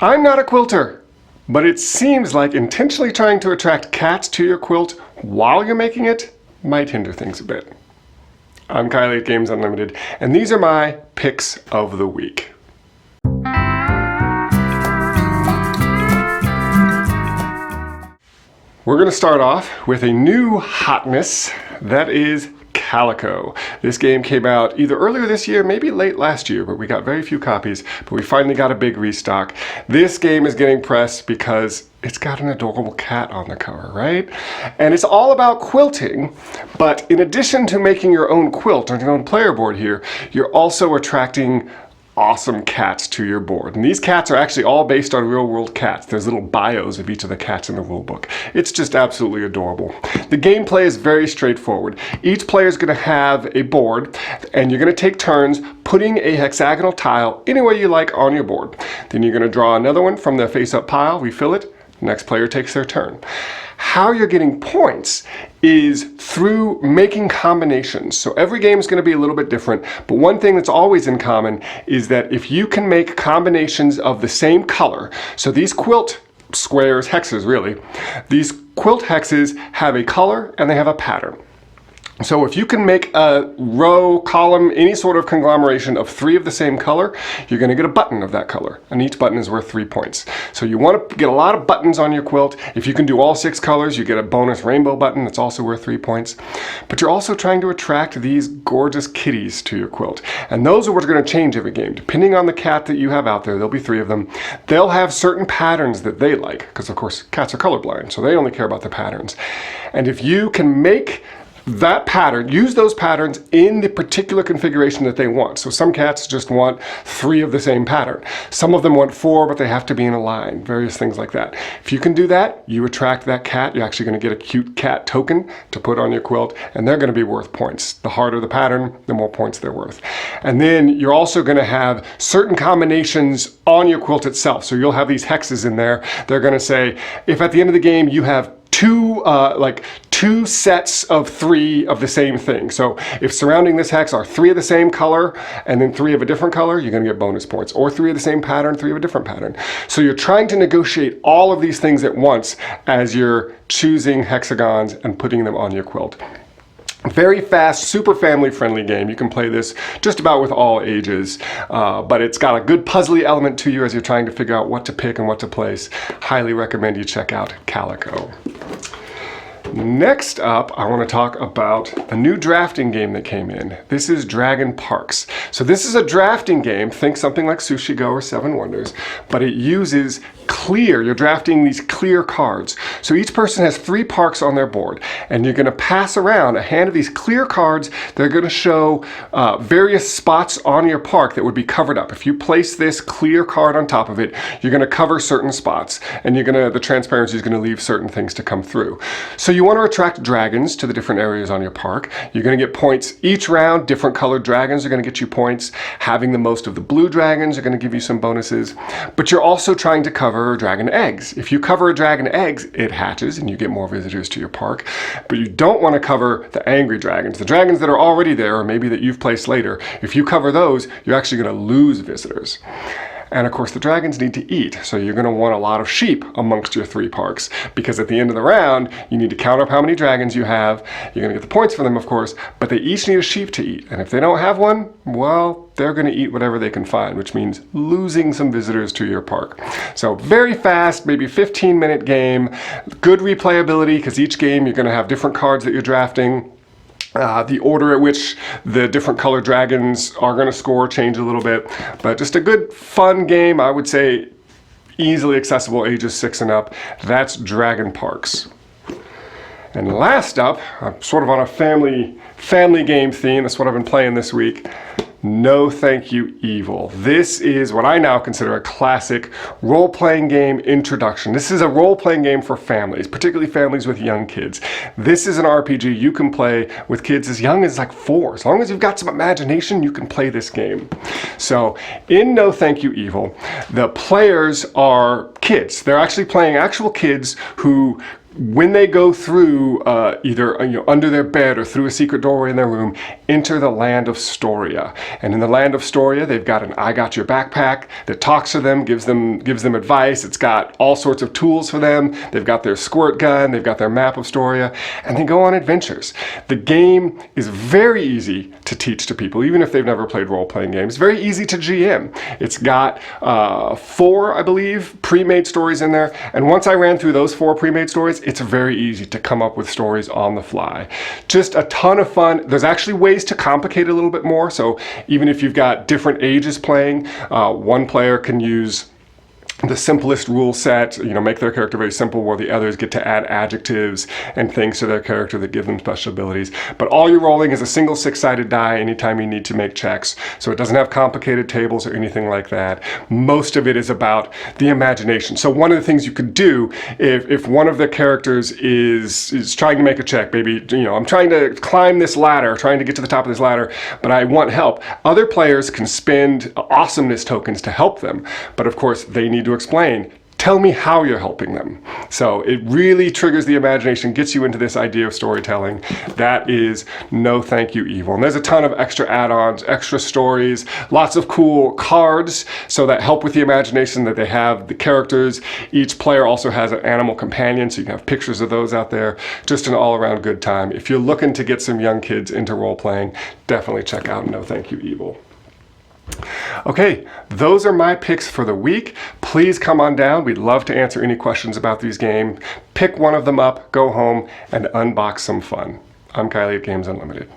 I'm not a quilter, but it seems like intentionally trying to attract cats to your quilt while you're making it might hinder things a bit. I'm Kylie at Games Unlimited, and these are my picks of the week. We're going to start off with a new hotness that is Calico. This game came out either earlier this year, maybe late last year, but we got very few copies, but we finally got a big restock. This game is getting press because it's got an adorable cat on the cover, right? And it's all about quilting, but in addition to making your own quilt on your own player board here, you're also attracting awesome cats to your board. And these cats are actually all based on real world cats. There's little bios of each of the cats in the rule book. It's just absolutely adorable. The gameplay is very straightforward. Each player is going to have a board, and you're going to take turns putting a hexagonal tile anywhere you like on your board. Then you're going to draw another one from the face-up pile, refill it, next player takes their turn. How you're getting points is through making combinations. So every game is going to be a little bit different, but one thing that's always in common is that if you can make combinations of the same color, so these quilt squares, hexes really, these quilt hexes have a color and they have a pattern. So if you can make a row, column, any sort of conglomeration of 3 of the same color, you're going to get a button of that color, and each button is worth 3 points. So you want to get a lot of buttons on your quilt. If you can do all 6 colors, you get a bonus rainbow button that's also worth 3 points. But you're also trying to attract these gorgeous kitties to your quilt, and those are what's going to change every game. Depending on the cat that you have out there, there'll be 3 of them. They'll have certain patterns that they like, because of course cats are colorblind, so they only care about the patterns. And if you can make that pattern, use those patterns in the particular configuration that they want. So some cats just want 3 of the same pattern. Some of them want 4, but they have to be in a line, various things like that. If you can do that, you attract that cat. You're actually going to get a cute cat token to put on your quilt, and they're going to be worth points. The harder the pattern, the more points they're worth. And then you're also going to have certain combinations on your quilt itself. So you'll have these hexes in there. They're going to say, if at the end of the game you have two sets of 3 of the same thing. So if surrounding this hex are 3 of the same color and then 3 of a different color, you're going to get bonus points. Or 3 of the same pattern, 3 of a different pattern. So you're trying to negotiate all of these things at once as you're choosing hexagons and putting them on your quilt. Very fast, super family-friendly game. You can play this just about with all ages, but it's got a good puzzly element to you as you're trying to figure out what to pick and what to place. Highly recommend you check out Calico. Next up, I want to talk about a new drafting game that came in. This is Dragon Parks. So this is a drafting game, think something like Sushi Go or Seven Wonders, but it uses clear, you're drafting these clear cards. So each person has 3 parks on their board, and you're going to pass around a hand of these clear cards. They're going to show various spots on your park that would be covered up. If you place this clear card on top of it, you're going to cover certain spots, and the transparency is going to leave certain things to come through. So you want to attract dragons to the different areas on your park. You're going to get points each round. Different colored dragons are going to get you points. Having the most of the blue dragons are going to give you some bonuses. But you're also trying to cover dragon eggs. If you cover a dragon eggs, it hatches and you get more visitors to your park. But you don't want to cover the angry dragons, the dragons that are already there or maybe that you've placed later. If you cover those, you're actually going to lose visitors. And of course the dragons need to eat, so you're going to want a lot of sheep amongst your 3 parks, because at the end of the round you need to count up how many dragons you have. You're going to get the points for them, of course, but they each need a sheep to eat, and if they don't have one, well, they're going to eat whatever they can find, which means losing some visitors to your park. So very fast, maybe 15-minute game, good replayability, because each game you're going to have different cards that you're drafting. The order at which the different colored dragons are going to score change a little bit, but just a good fun game. I would say easily accessible ages 6 and up. That's Dragon Parks. And last up, I'm sort of on a family game theme. That's what I've been playing this week. No Thank You Evil. This is what I now consider a classic role-playing game introduction. This is a role-playing game for families, particularly families with young kids. This is an RPG you can play with kids as young as like 4. As long as you've got some imagination, you can play this game. So in No Thank You Evil, the players are kids. They're actually playing actual kids who when they go through either under their bed or through a secret doorway in their room, enter the land of Storia. And in the land of Storia, they've got an I Got Your backpack that talks to them, gives them advice. It's got all sorts of tools for them. They've got their squirt gun, they've got their map of Storia, and they go on adventures. The game is very easy to teach to people, even if they've never played role-playing games. Very easy to GM. It's got 4, I believe, pre-made stories in there, and once I ran through those 4 pre-made stories, it's very easy to come up with stories on the fly. Just a ton of fun. There's actually ways to complicate it a little bit more, so even if you've got different ages playing, one player can use the simplest rule set, make their character very simple, where the others get to add adjectives and things to their character that give them special abilities. But all you're rolling is a single 6-sided die anytime you need to make checks, so it doesn't have complicated tables or anything like that. Most of it is about the imagination. So one of the things you could do, if one of the characters is trying to make a check, maybe, I'm trying to climb this ladder, trying to get to the top of this ladder, but I want help. Other players can spend awesomeness tokens to help them, but of course they need to explain, tell me how you're helping them. So it really triggers the imagination, gets you into this idea of storytelling. That is No Thank You Evil. And there's a ton of extra add-ons, extra stories, lots of cool cards, so that help with the imagination that they have, the characters. Each player also has an animal companion, so you can have pictures of those out there. Just an all-around good time. If you're looking to get some young kids into role-playing, definitely check out No Thank You Evil. Okay, those are my picks for the week. Please come on down. We'd love to answer any questions about these games. Pick one of them up, go home, and unbox some fun. I'm Kylie at Games Unlimited.